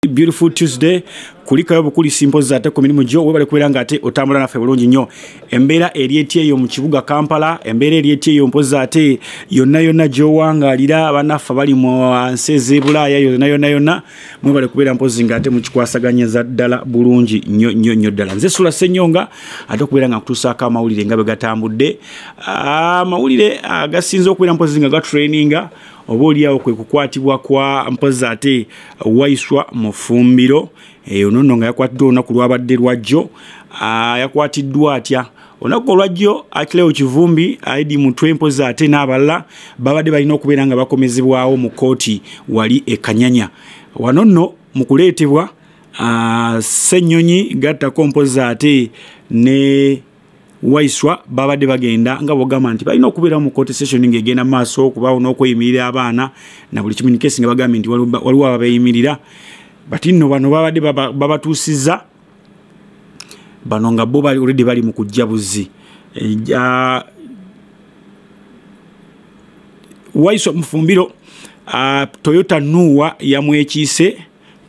Beautiful Tuesday kulika yobo kuli simple zate ku mirimu gyo webale kuberanga ate otambula nafe bulungi nnyo embeera eriyetie yo mu kibuga Kampala embeera eriyetie yo mpoza ate yonna gyo wangalira abanafa bali mu nseze Bulaya yonna mwebale kubera mpozi ngate mu kikwasaganyeza ddala bulungi nnyo ddala nze Sula Ssenyonga ate kuberanga kutusaka amawulire ngabe gatambudde amawulire agasinzo kubera mpozi nga traininga oboli yawo kwe kukwatibwa kwa mpoza ate Waiswa mufumbiro onono nga yakwatiddwa olunaku lwabadde lwajjo yakwatiddwa atya olunaku olwajjo Akileo Kivumbi aidi mutwe mpoza ate n'abalala babadde balina okubeera nga bakomezebwawo mu kooti wali Kanyanya wano nno mu kuleetebwa Ssenyonyi gattako mpoza ate ne Waiswa babadde bagenda nga bogamba nti balina okubeera mu court session ng'egenda maaso okubaawo n'okweyimirira abaana na buli kimu nkesi nga bagambye nti waliwo ababeeyimirira bati nno bano babadde babatuusizza bano nga bo already bali mu kujja buzi Waiswa mufumbiro Toyota Nuwa yamwekiise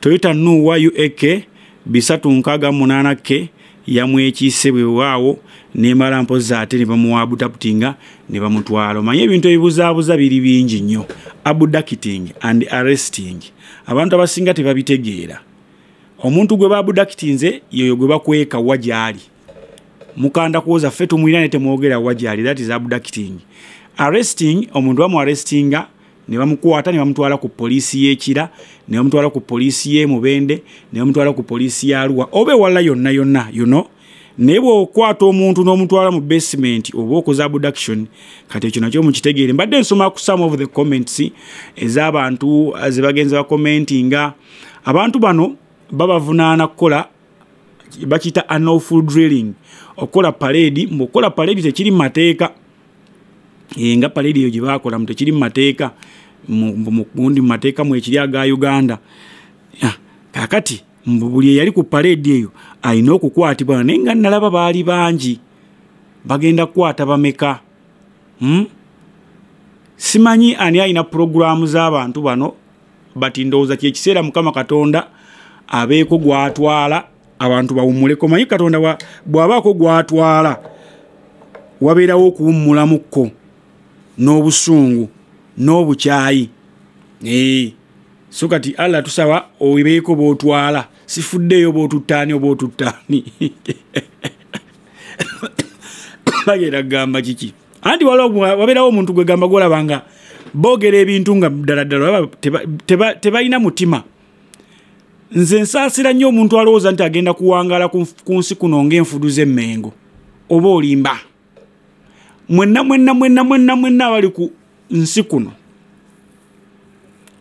Toyota Nuwa UAK 368K yamwekiise bwe waawo nemala mpoza ate ne bamuwa abducting ne bamutwala manye ebintu ebibuzaabuza biri bingi nnyo abducting and arresting abantu abasinga tebabitegeera omuntu gwe babudactinze yoyo gwe bakweka wajali mukanda kuoza fetu mwirane temwogera wajali that is abducting arresting omuntu bamu arrestinga ne bamukwata ne bamutwala ku poliisi y'Ekira ne bamutwala ku poliisi y'Emubende ne bamutwala ku poliisi ya Arua obe wala yonna you know nebo kwata omuntu n'omutwala mu basement oba okoza abduction kati ekyo nakyo mukitegeere mbadde nsoma ku some of the comments ez'abantu azibagenza ba commentinga abantu bano babavunaana kukola bakita unlawful drilling okola parade mbokola parade tekiri mateeka nga parade yo gibakola mutekiri mateeka mu kundi mateeka mu ekiri aga Uganda kakati mbuli yali ku parade eyo ayina okukwatibwa nenga nalaba baali bangi bagenda kwata bameka simanyi ani ayina programu z'abantu bano bati ndowooza kyekiseera Mukama Katonda abeeko gwatwala abantu bawummuleko manyi Katonda bw'abaako gwatwala wabeerawo okuwummulamuko n'obusungu n'obukyayi so kati Allah tusaba obeeko b'otwala sifuddeyo b'otuttaani ob'otuttaani bagenda gamba kiki anti wabeerawo omuntu gwe gamba golabanga boogera ebintu nga ddala tebalina mutima nze nsaasira nnyo omuntu alowooza nti agenda kuwangala ku nsi kuno ng'enfudu z'emmengo oba olimba mwenna abali ku nsi kuno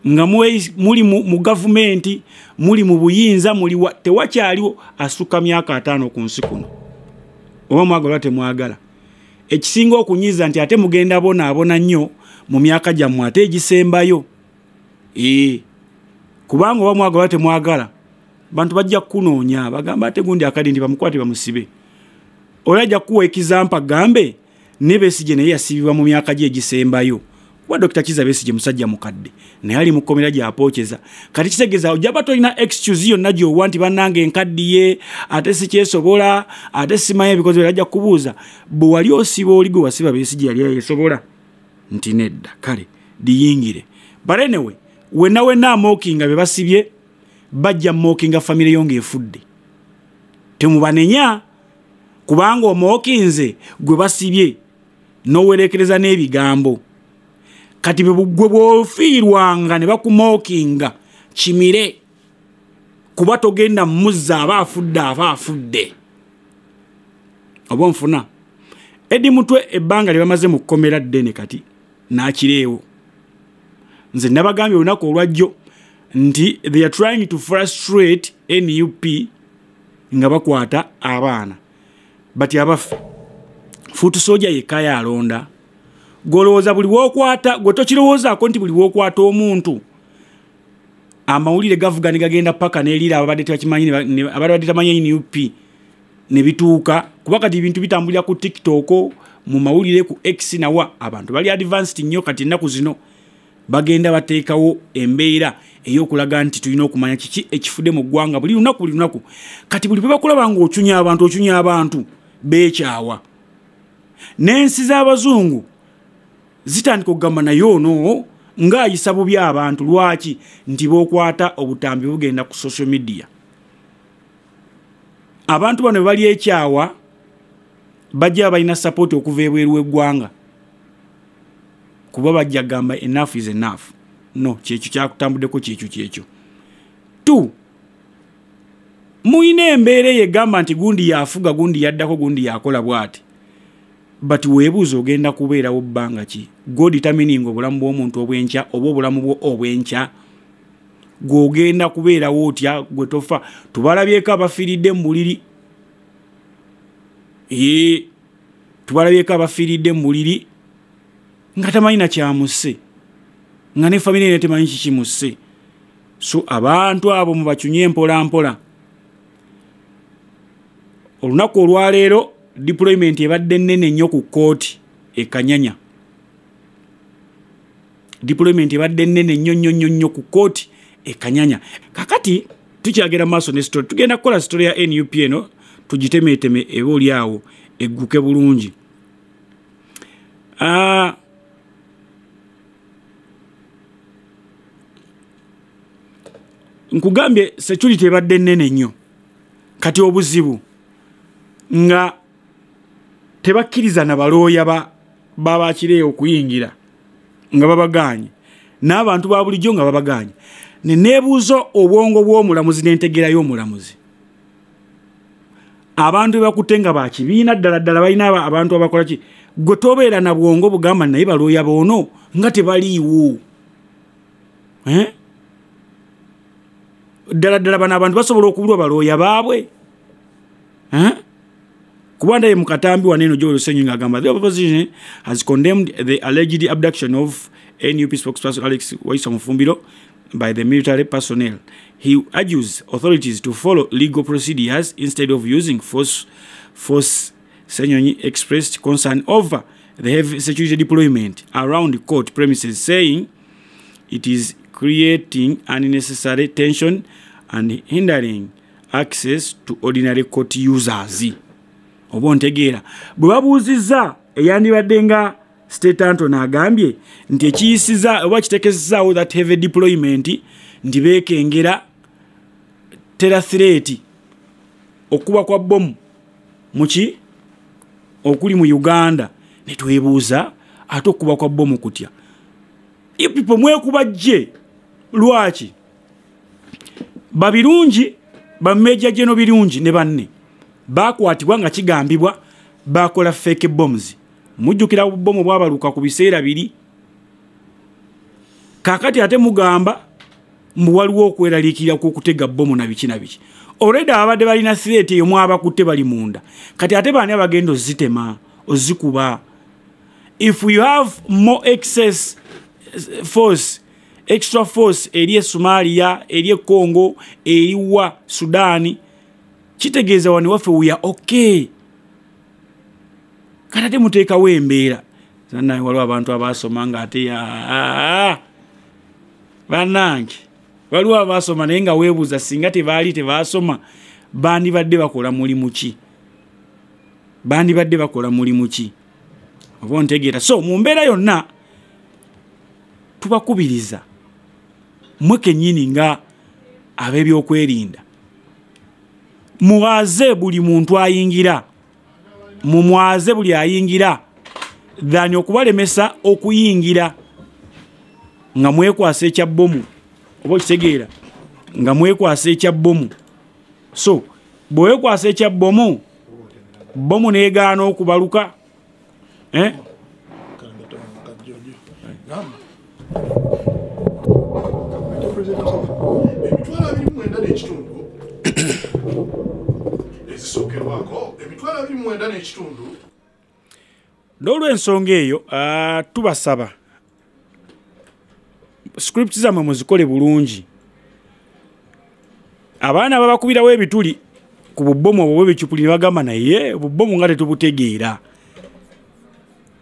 nga muli mu gavumenti muli mu buyinza muli tewakyaliwo asuka myaka 5 ku nsi kuno oba mwagala temwagala ekisinga okunyiza nti ate mugenda abona nnyo mu myaka gyammwe ate egisembayo kubanga oba mwagala temwagala bantu bajja kunoonya bagamba ate gundi akadi ndi bamukwate bamusibe olajja kuwa ekizampa gambe ne Besigye naye yasibibwa mu myaka gye egisembayo wa Dr. Kiza Besigye musajja mukadde naye ali mu komera gy'apookeza kati kitegeeza ojaba tolina excuse yonna gy'owa nti bannange enkaddiye ate sikyesobola ate simanyi ebikozi byajja kubuuza bwe wali osiba oli gwe wasiba Besigye yali yesobola nti nedda kale diyingire but anyway wenna amookinga be basibye bajja mookinga famire yo ng'efudde temubanenya kubanga omookinze gwe basibye n'owerekereza n'ebigambo kati gwe bw'ofiirwanga ne bakumookinga kimire kuba togenda muzza aba afudde oba nfuna Edi Mutwe ebbanga lye bamaze mu kkomera ddene kati n'akireewo nze nabagambye olunaku olwajjo nti they are trying to frustrate NUP nga bakwata abaana bati abafu futu soja yekaya alonda golowooza buli wookwata gwe tokirowoozaako nti buli wookwata omuntu amawulire gavugani gagenda paka n'eriira ababadde tamanyi NUP ne bituuka kuba kati ebintu bitambulira ku TikTok mu mawulire ku X nawa abantu bali advanced nnyo kati ennaku zino bagenda bateekawo embeera ey'okulaga nti tulina okumanya kiki ekifudde mu ggwanga buli lunaku kati buli bakulaba ng'ocunya abantu beekyawa n'ensi z'abazungu zitandika okugamba naye ono ng'ayisa bubi abantu lwaki nti bookwata obutambi bugenda ku social media. Abantu bano bali ekyawa bajja balina support okuva ebweru w'eggwanga kuba bajja gamba enough is enough. No, kyekyo kyakutambuddeko kyekyo. Tu muyina embeera yegamba nti gundi yafuga gundi yaddako gundi yakola bw'ati. But weebuuza ogenda kubeerawo bbanga ki? Go determining obulamu bw'omuntu obwenkya oba obulamu bwo obwenkya gw'ogenda kubeerawo otya gwe tofa. Tubalabyeko abafiiridde mu buliri. Tubalabyeko abafiiridde mu buliri nga tamanyi na kyamusse nga ne famire ne temanyi kikimusse. So abantu abo mubakyunye mpola. Olunaku olwaleero deployment ebadde nnene nnyo ku kooti ekanyanya. Deployment ebadde nnene nnyo ku kooti ekanyanya. Kakati tukyagera maaso ne story. Tugenda kukola story ya NUP eno tugitemeeteme eba oli awo egguke bulungi. Nkugambye security ebadde nnene nnyo. Kati obuzibu nga tebakkiriza na balooya babakire okuyingira nga babaganye n'abantu ba bulijjo nga babaganye. Nebuuzo obwongo bw'omulamuzi n'entegera y'omulamuzi. Abantu bakutte nga bakibiina ddala balina abantu abakola ki gwe tobeera na bwongo bugamba naye balooya boono nga tebaliiwo. Ddala bano abantu basobola okubulwa balooya baabwe. Kubanda ye mukatambi waneno Joel Senyu ngagamba the opposition has condemned the alleged abduction of NUP spokesperson Alex Waisa Mufumbiro by the military personnel. He urges authorities to follow legal procedures instead of using force. Senyu expressed concern over the heavy security deployment around court premises, saying it is creating unnecessary tension and hindering access to ordinary court users. Obontegeera bwe babuuzizza eyandibadde nga State Anton agambye nti ekiyisiza oba kitekezezaawo that heavy deployment nti beekengera terror threat okuba kwa bomu muki okuli mu Uganda ne twebuuza ate okuba kwa bomu kutya ipipo mwekubajje lwaki babirungi bameja jeno birungi ne banne bakwatibwa nga kigambibwa bakola fake bombs. Mujjukira bomu bwabaluka ku biseera biri. Kakati ate mugamba waliwo okweraliikirira ku kutega bomu na biki. Already abadde balina threat eyo mwaba kutte bali munda. Kati ate baani abagendo zitema ozikuba. If you have more excess force, extra force eri Somalia, eri Congo, eri wa Sudani, kitegeeza wani waffe we are okay. Kanate muteekawo embeera. Sannaye waliwo abantu abasoma nga ate bannange waliwo abasoma naye nga weebuuza singa tebaali tebasoma bandibadde bakola mulimu ki? Oba ontegeera. So mu mbeera yonna tubakubiriza mwe kennyini nga ab'ebyokwerinda muwaze buli muntu ayingira, mumwaze buli ayingira dhani okubalemesa okuyingira nga mwekwasa ekya bomu oba okitegeera nga mwekwasa ekya bomu. So bwekwasa ekya bomu neegaana okubaluka N'olw'ensonga eyo tubasaba script zammwe muzikole bulungi. Abaana ababakubirawo ebituli ku bubbomu obwo bw'ebicupuli ne bagamba naye obubbomu nga tetubutegeera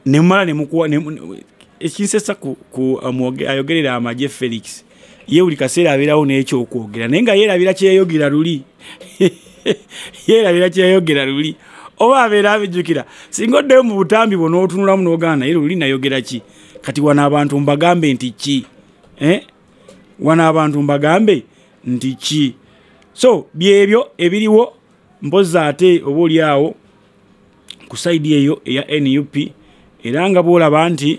ne mumala ne mukuwa ekinsesa ku ayogerera amagye Felix ye buli kaseera abeerawo n'ekyokwogera naye nga yeerabira kyeyogera luli yeerabira kyeyogera luli oba abeera abijjukira singa oddeyo mu butambi bwo n'otunulamu n'ogana naye luli nayogera ki kati wano abantu mbagambe nti ki wano abantu mbagambe nti ki so byebyo ebiriwo mpozi ate oba oli awo ku saidi eyo eya NUP era nga bwolaba nti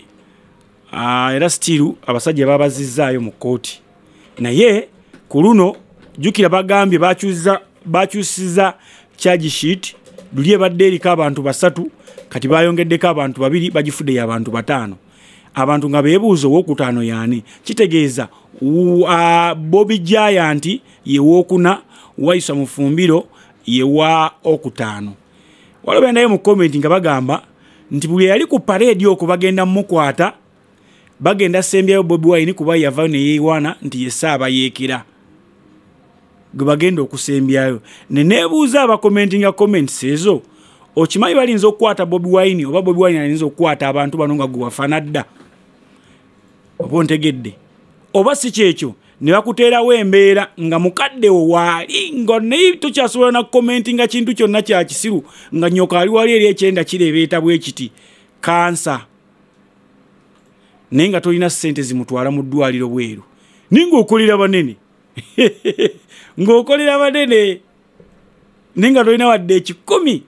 era stiru abasajja babazizaayo mu kooti naye ku luno jjukira bagambye bakyusiza charge sheet luli ebadde eriko abantu 3 kati bayongeddeko abantu 2 bagifuddeyo abantu 5 abantu nga beebuuza owokutaano yaani kitegeeza Bobby Giant ye wokuna Waisa Mufumbiro ye wa okutaano waliwo naye mu comment nga bagamba nti buli yali ku parade okwo bagenda mukwata bagenda sembyayo Bobi Wine kuba yava ne yeewana nti yesaaba yeekera gwe bagenda okusembyayo neneebuuza abakomentinga comments ezo okimanyi balinza okukwata Bobi Wine oba Bobi Wine alinza okukwata abantu bano nga gwe wafana dda oba ontegedde oba si kyekyo ne bakuteerawo embeera nga mukaddewo waali nga naye tokyasobola na commentinga kintu kyonna kya kisiru nga nyoka ali wali eri ekyenda kireebeeta bwe kiti kansa naye nga tolina ssente zimutwala mu ddwaliro bweru ninga okolera banene ng'okolera banene naye nga tolina wadde 10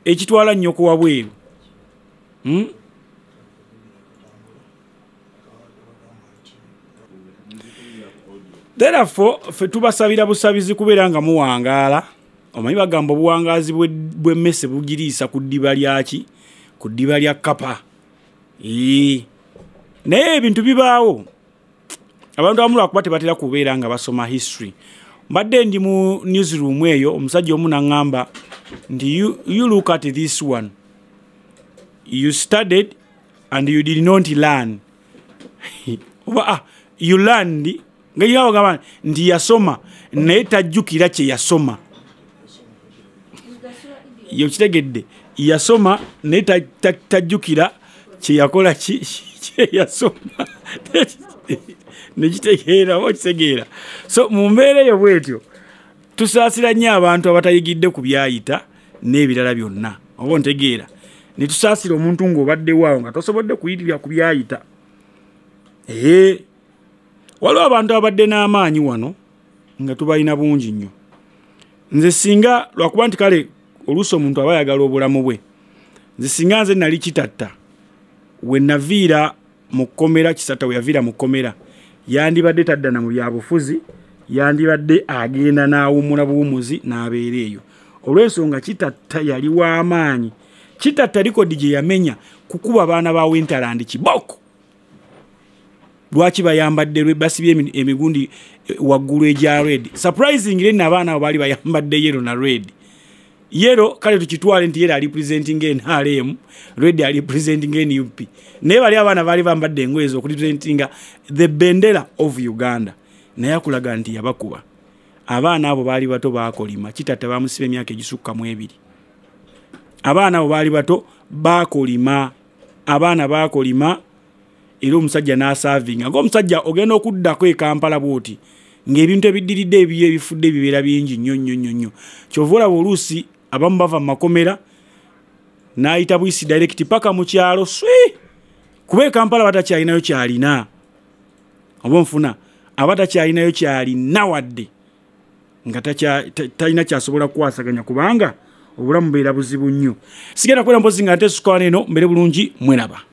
ekitwala nnyoko wa bweru therefore fe tubasabira busabizi kubeera nga muwangaala omanyi bagamba obuwangaazi bw'emmese bugiriisa ku ddiba lyaki ku ddiba lya kapa naye ebintu bibaawo abantu abamu lwakuba tebatera kubeera nga basoma history mbadde ndi mu newsroom eyo omusajja omu naŋŋamba nti you look at this one you studied and you did not learn oba you learned nga yinawo gamba nti yasoma naye tajjukira kye yasoma yo kitegedde yasoma naye tajjukira kye yakola kye yasoma nekitegeera oba okitegeera so mu mbeera eyo bwetyo tusaasira nnyo abantu abatayigidde ku byayita n'ebirala byonna oba ontegeera ne tusaasira omuntu ng'obaddewaawo nga tosobodde kuyitirira ku byayita waliwo abantu abadde n'amaanyi wano nga tubalina bungi nnyo nze singa lwakuba nti kale oluusi omuntu aba ayagala obulamu bwe nze singa nze nali kitatta we naviira mu kkomera Kisatta we yaviira mu kkomera yandibadde taddana mu byabufuzi yandibadde agenda n'awummula buwummuzi n'abeera eyo olw'ensonga Kitatta yali w'amaanyi Kitatta likodi gye yamenya kukuba abaana ba Winterland kiboko lwaki bayambadde basibye emigundi waggulu egya red surprisingly n'abaana abo baali bayambadde yero na red yero kale tukitwale nti yero ali presenting NRM red ali presenting NUP naye bali abaana baali bambadde engoye zo presenting the bendera of Uganda naye akulaga nti yabakuba abaana abo baali bato baakolima Kitatta bamusiba emyaka egisukka mu 2 abaana abo baali bato baakolima abaana baakolima era omusajja n'asaavinga ng'omusajja ogenda okuddako e Kampala bwoti ng'ebintu ebiddiridde ebiyo ebifudde bibeera bingi nnyo kyova olaba oluusi abamu bava mu makomera n'ayita buyisi direct paka mu kyalo kuba e Kampala batakyalinayo kyalina oba nfuna abatakyalinayo kyalina wadde nga talina kyasobola kukwasaganya kubanga obulamu bubeera buzibu nnyo sigenda kwera mpozi nga nte sukwana eno mbere bulungi mweraba